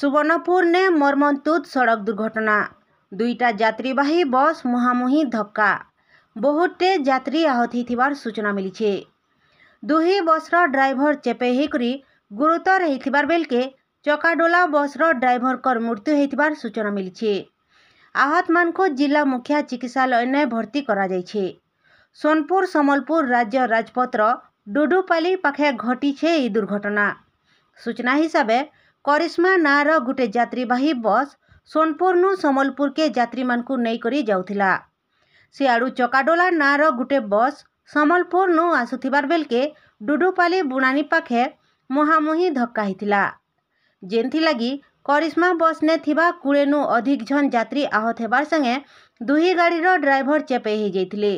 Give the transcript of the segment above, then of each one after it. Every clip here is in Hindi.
सुवर्णपुर ने मर्मन्तुद सड़क दुर्घटना दुईटा यात्रीवाही बस मुहांमुही धक्का बहुते यात्री आहत होइथिबार सूचना मिली। दुही बसर ड्राइवर चेपे होकरी गुरुतर होइथिबार बेलके चकाडोला बसर ड्राइवर कर मृत्यु होइथिबार सूचना मिली। आहत मानको जिला मुख्य चिकित्सालय ने भर्ती करा जायछे। सोनपुर समलपुर राज्य राजपथर डुडुपाली पाखे घटी छे दुर्घटना। सूचना हिसाबे करिश्मा नार गुटे यात्रीवाही बस सोनपुर नु समलपुर के यात्री मानकु नै करी जाउथिला। सियाड़ू चकाडोला नार गुटे बस समलपुर नु आसुथिबार बेलके डुडुपाली बुणानी पाखे मुहांमुही धक्का हिथिला। जेंथि लगी करिश्मा बस ने थिबा 20 नु अधिक जन यात्री आहत हेबार संगे दुही गाड़ीर ड्राइवर चेपे हो जाइथिले।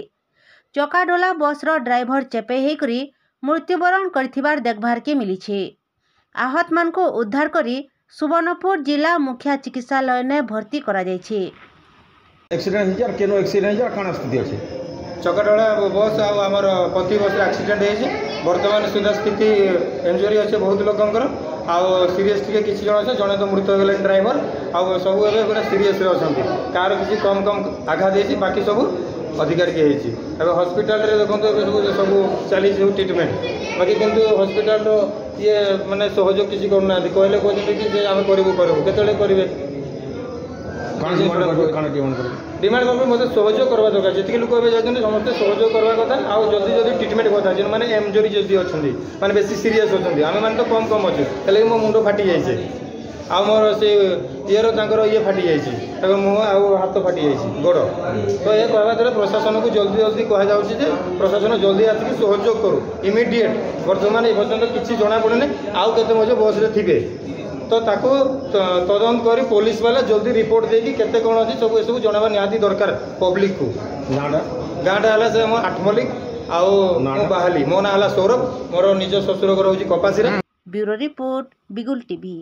चकाडोला बसर ड्राइवर चेपे होकरी मृत्युवरण करथिबार देखभार के मिली। आहत मान को उद्धार करी सुवर्णपुर जिला मुख्य चिकित्सालय ने भर्ती करा जायछे। एक्सीडेंट हिजार केनो एक्सीडेंट हिजार काना स्थिति अछि? चकाडोला बस आ हमर पति बस एक्सीडेंट होइछे। वर्तमान सुधा स्थिति इंजुरी अच्छे बहुत लोकंकर आ सीरियस टिके किछि जण अछि, जणे तो मृत हो गेले ड्राइवर आ सब एबे पूरा सीरियस रे अछंती। कार किछि कम कम आघात देछि, बाकी सब अधिकार के होइछि। एबे हॉस्पिटल रे देखंतो एबे सब चली ट्रीटमेंट, बाकी किंतु हॉस्पिटल रो ये माने सहयोग किछि करना दि कहले कहते कि जे हम करबो केतले करिवे डिमांड करबे मते सहयोग करबा दरकार। जेतिके लोक एबे जाजन समस्त सहयोग करबा कथा आ जल्दी जल्दी ट्रीटमेंट कथा जे माने इंजुरी जल्दी अछंती माने बेसी सीरियस अछंती। आमे माने तो कम कम अछि, हेले मो मुंडो फाटी जाइछे आ मोर से इयर तांकर ये फाटी जाइछे एबे मुंह आ हाथ फाटी जाइछे गोड़। तो ए कहबा द्वारा प्रशासन को जल्दी जल्दी कहा जाउछि जे प्रशासन जल्दी आछि सहयोग करू इमीडिएट। वर्तमान ए पर्यंत किछि जणा पड़ने आउ केते मजे बस रे थिबे तो ताको तदंत करी पुलिस वाला जल्दी रिपोर्ट देकी केते कोन अछि सब एसबु जणाबा निहाती दरकार पब्लिक को। गाँटा हला से हम आठमलिक आउ बाहाली मो ना हला सौरभ, मोर निज ससुर घर होछि कपासीरा। ब्यूरो रिपोर्ट बिगुल टीवी।